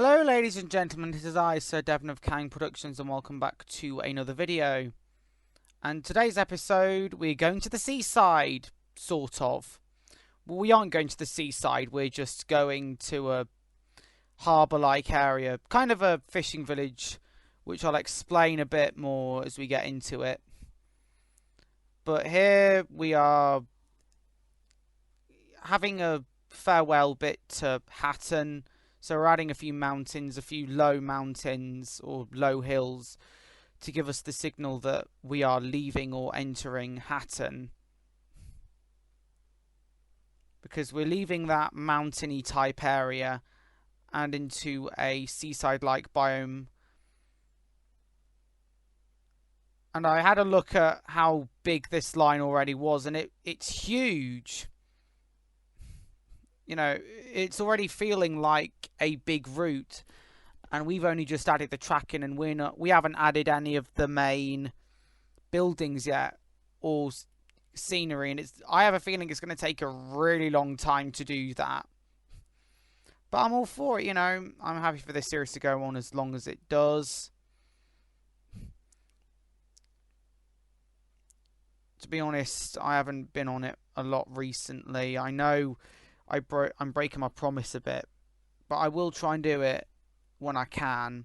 Hello ladies and gentlemen, this is I, Sir Devon of Kang Productions, and welcome back to another video. And today's episode, we're going to the seaside, sort of. Well, we aren't going to the seaside, we're just going to a harbour-like area, kind of a fishing village, which I'll explain a bit more as we get into it. But here we are having a farewell bit to Hatton. So we're adding a few mountains, a few low mountains or low hills to give us the signal that we are leaving or entering Hatton. Because we're leaving that mountainy type area and into a seaside-like biome. And I had a look at how big this line already was, and it's huge. You know, it's already feeling like a big route, and we've only just added the track in, and we haven't added any of the main buildings yet or scenery, and I have a feeling it's going to take a really long time to do that. But I'm all for it, you know. I'm happy for this series to go on as long as it does. To be honest, I haven't been on it a lot recently. I know I'm breaking my promise a bit, but I will try and do it when I can.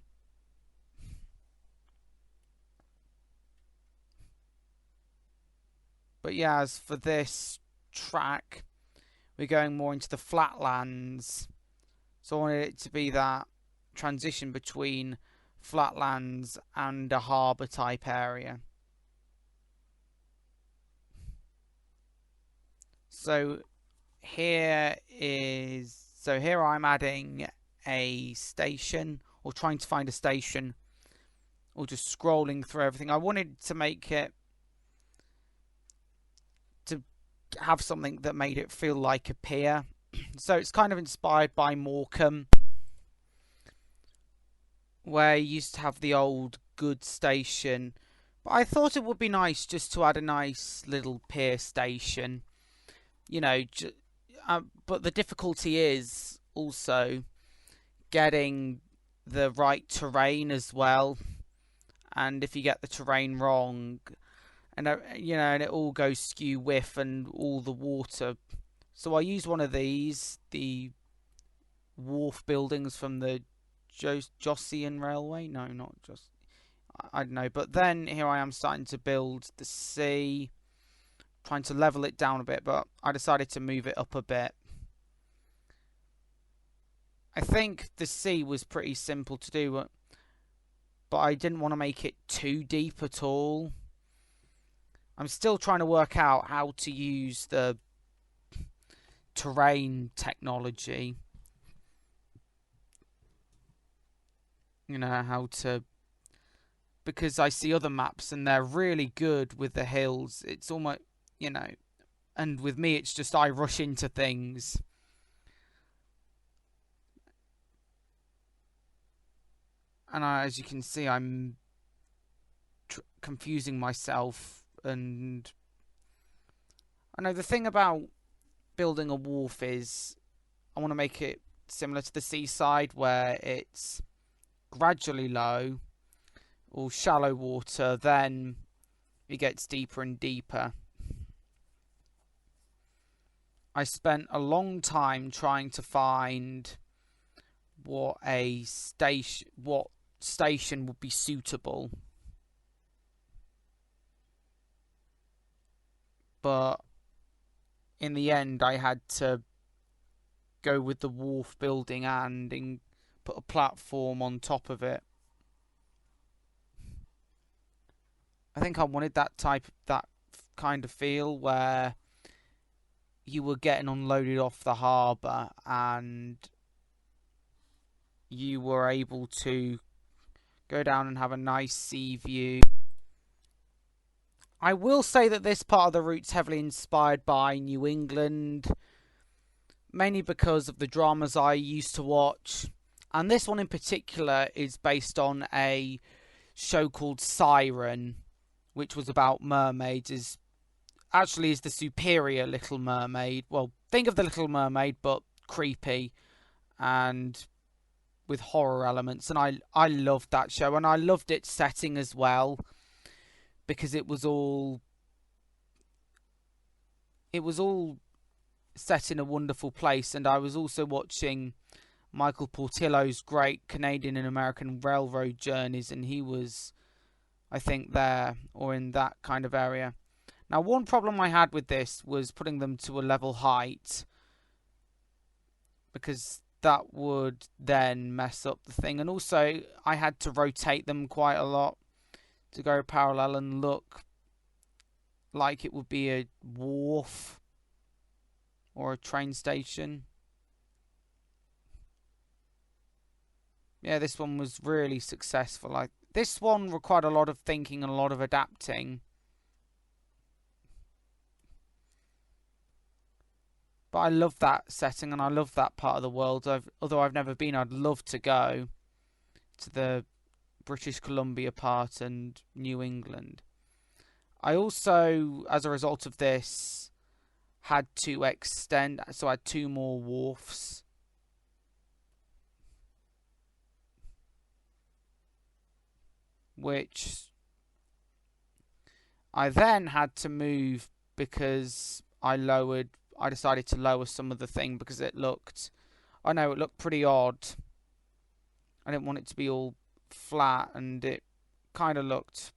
But yeah, as for this track, we're going more into the flatlands. So I wanted it to be that transition between flatlands and a harbour type area. So here I'm adding a station, or trying to find a station, or just scrolling through everything. I wanted to make it to have something that made it feel like a pier. So it's kind of inspired by Morecambe, where you used to have the old goods station. But I thought it would be nice just to add a nice little pier station. You know, but the difficulty is also getting the right terrain as well. And if you get the terrain wrong, and you know, and it all goes skew whiff and all the water. So I used one of these, the wharf buildings from the Jossian Railway. No, not just. I don't know. But then here I am starting to build the sea, trying to level it down a bit, but I decided to move it up a bit. I think the sea was pretty simple to do, but I didn't want to make it too deep at all. I'm still trying to work out how to use the terrain technology. You know, how to... Because I see other maps and they're really good with the hills. It's almost, you know... And with me, it's just I rush into things. And as you can see, I'm confusing myself. And I know the thing about building a wharf is I want to make it similar to the seaside, where it's gradually low or shallow water, then it gets deeper and deeper. I spent a long time trying to find what station would be suitable, but in the end I had to go with the wharf building and put a platform on top of it. I think I wanted that kind of feel where you were getting unloaded off the harbour and you were able to go down and have a nice sea view. I will say that this part of the route's heavily inspired by New England, mainly because of the dramas I used to watch. And this one in particular is based on a show called Siren, which was about mermaids. Is the superior Little Mermaid. Well, think of the Little Mermaid, but creepy. And with horror elements, and I loved that show, and I loved its setting as well, because it was all set in a wonderful place. And I was also watching Michael Portillo's great Canadian and American railroad journeys, and he was, I think, there or in that kind of area. Now, one problem I had with this was putting them to a level height, because that would then mess up the thing. And also, I had to rotate them quite a lot to go parallel and look like it would be a wharf or a train station. Yeah, this one was really successful. This one required a lot of thinking and a lot of adapting. But I love that setting, and I love that part of the world. Although I've never been, I'd love to go to the British Columbia part and New England. I also, as a result of this, had to extend, so I had 2 more wharfs. Which I then had to move because I decided to lower some of the thing because it looked pretty odd. I didn't want it to be all flat, and it kind of looked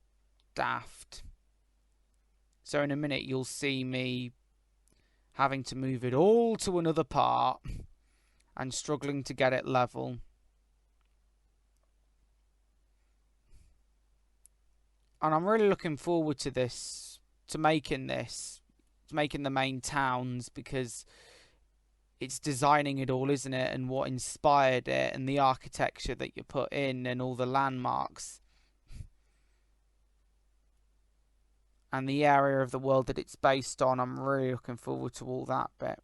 daft. So in a minute you'll see me having to move it all to another part and struggling to get it level. And I'm really looking forward to making the main towns, because it's designing it all, isn't it? And what inspired it, and the architecture that you put in, and all the landmarks, and the area of the world that it's based on. I'm really looking forward to all that bit.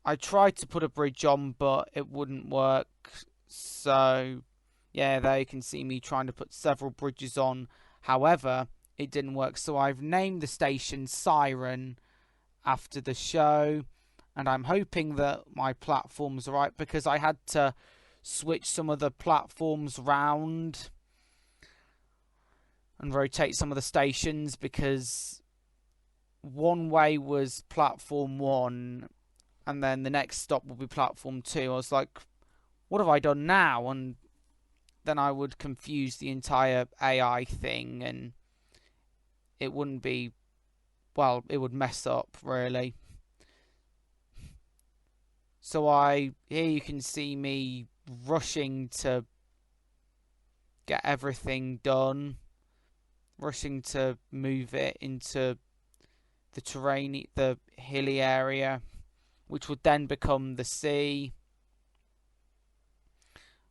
I tried to put a bridge on, but it wouldn't work. So, yeah, there you can see me trying to put several bridges on. However, it didn't work. So I've named the station Siren after the show. And I'm hoping that my platform's right, because I had to switch some of the platforms round and rotate some of the stations, because one way was platform 1 and then the next stop will be platform 2. I was like, what have I done now? And then I would confuse the entire AI thing, and it wouldn't be, well, it would mess up really. So here you can see me rushing to get everything done, rushing to move it into the terrain, the hilly area, which would then become the sea.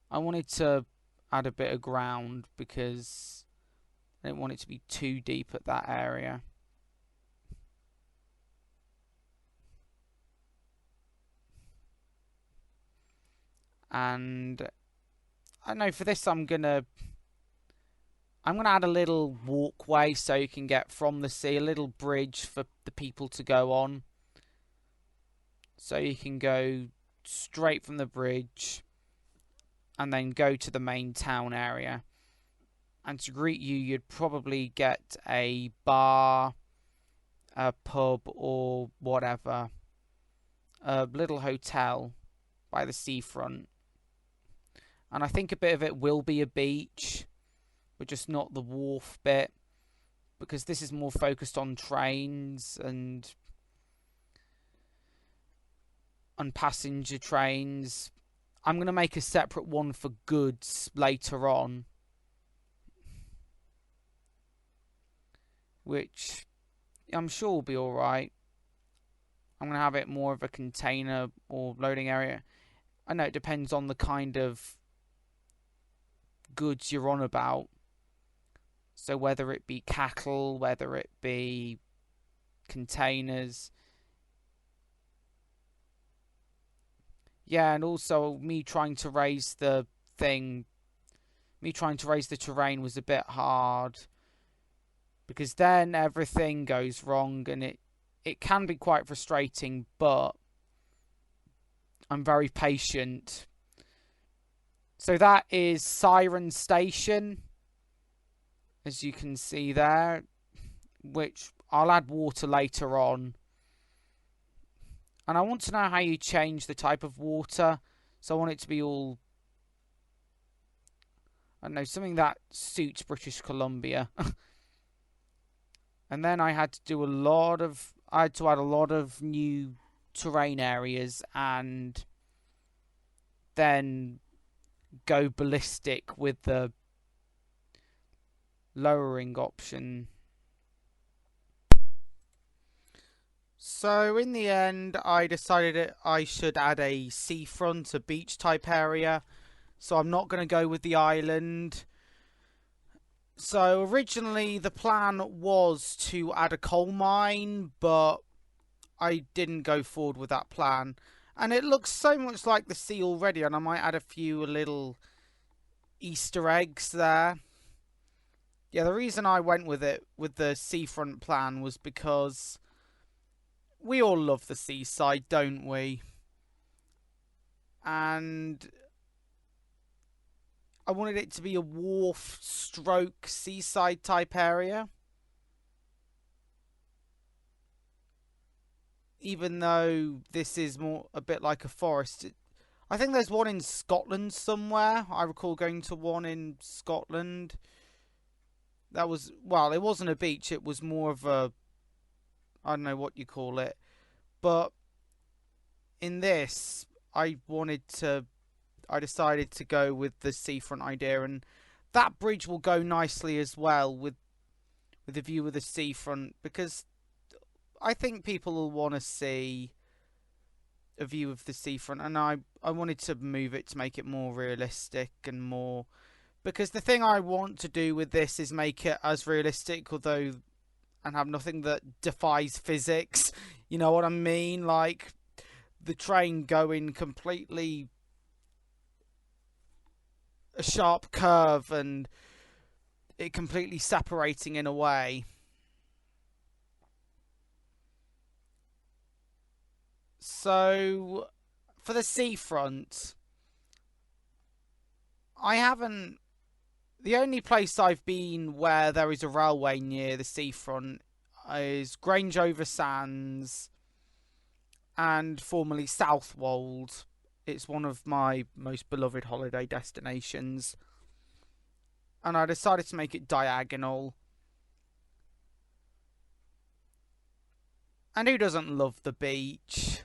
I wanted to add a bit of ground because I didn't want it to be too deep at that area. And I know for this I'm gonna add a little walkway so you can get from the sea, a little bridge for the people to go on. So you can go straight from the bridge and then go to the main town area. And to greet you, you'd probably get a bar, a pub, or whatever. A little hotel by the seafront. And I think a bit of it will be a beach, but just not the wharf bit, because this is more focused on trains and on passenger trains. I'm going to make a separate one for goods later on, which I'm sure will be alright. I'm going to have it more of a container or loading area. I know it depends on the kind of goods you're on about. So whether it be cattle, whether it be containers. Yeah, and also me trying to raise the terrain was a bit hard, because then everything goes wrong, and it can be quite frustrating, but I'm very patient. So that is Siren Station, as you can see there, which I'll add water later on. And I want to know how you change the type of water. So I want it to be all, I don't know, something that suits British Columbia. And then I had to do I had to add a lot of new terrain areas and then go ballistic with the lowering option. So in the end, I decided I should add a seafront, a beach type area. So I'm not going to go with the island. So originally the plan was to add a coal mine, but I didn't go forward with that plan. And it looks so much like the sea already, and I might add a few little Easter eggs there. Yeah, the reason I went with it, with the seafront plan, was because we all love the seaside, don't we? And I wanted it to be a wharf stroke seaside type area. Even though this is more a bit like a forest. I think there's one in Scotland somewhere. I recall going to one in Scotland. That was, well, it wasn't a beach. It was more of a, I don't know what you call it. But in this, I decided to go with the seafront idea, and that bridge will go nicely as well with the view of the seafront, because I think people will want to see a view of the seafront, and I wanted to move it to make it more realistic and more, because the thing I want to do with this is make it as realistic, although, and have nothing that defies physics. You know what I mean? Like the train going completely a sharp curve and it completely separating in a way. So for the seafront, the only place I've been where there is a railway near the seafront is Grange-over-Sands and formerly Southwold. It's one of my most beloved holiday destinations. And I decided to make it diagonal. And who doesn't love the beach?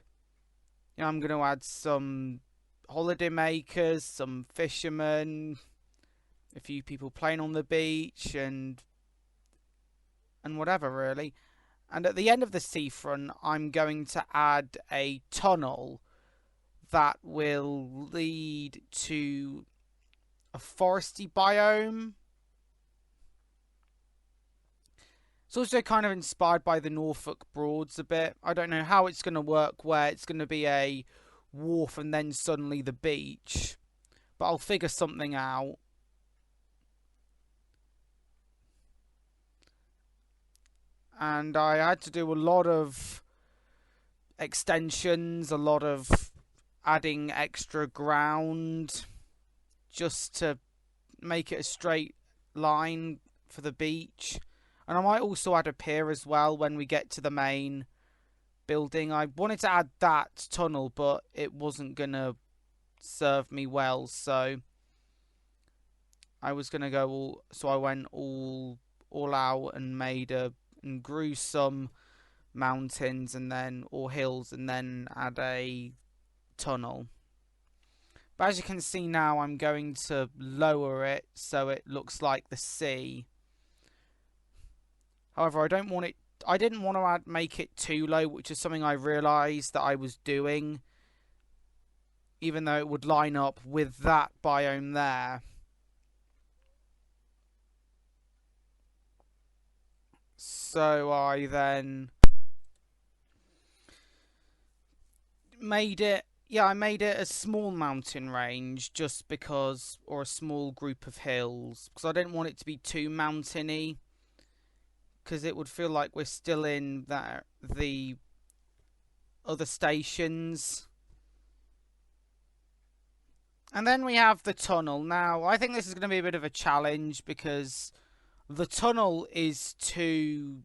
You know, I'm going to add some holiday makers, some fishermen, a few people playing on the beach, and whatever, really. And at the end of the seafront, I'm going to add a tunnel that will lead to a foresty biome. It's also kind of inspired by the Norfolk Broads a bit. I don't know how it's going to work, where it's going to be a wharf and then suddenly the beach, but I'll figure something out. And I had to do a lot of extensions, a lot of adding extra ground just to make it a straight line for the beach. And I might also add a pier as well when we get to the main building. I wanted to add that tunnel, but it wasn't going to serve me well, so I was going to go all, so I went all out and and grew some mountains and then, or hills, and then add a tunnel. But as you can see now, I'm going to lower it so it looks like the sea. However, I didn't want to make it too low, which is something I realised that I was doing, even though it would line up with that biome there. So I then made it a small mountain range just because, or a small group of hills, because I didn't want it to be too mountainy, because it would feel like we're still in the other stations. And then we have the tunnel. Now, I think this is going to be a bit of a challenge because the tunnel is too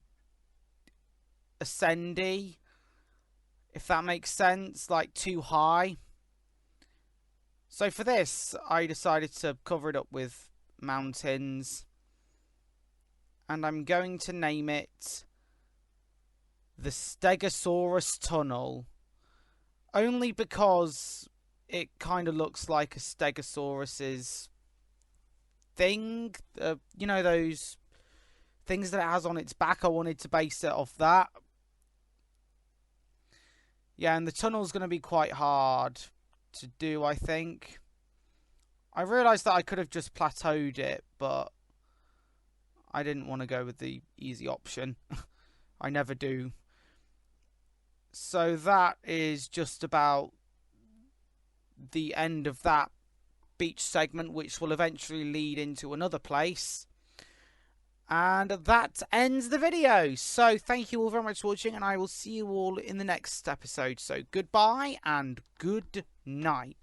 ascendy, if that makes sense, like too high. So for this, I decided to cover it up with mountains. And I'm going to name it the Stegosaurus Tunnel. Only because it kind of looks like a Stegosaurus's thing. You know, those things that it has on its back. I wanted to base it off that. Yeah, and the tunnel's going to be quite hard to do, I think. I realised that I could have just plateaued it, but I didn't want to go with the easy option. I never do. So that is just about the end of that beach segment, which will eventually lead into another place. And that ends the video. So thank you all very much for watching, and I will see you all in the next episode. So goodbye and good night.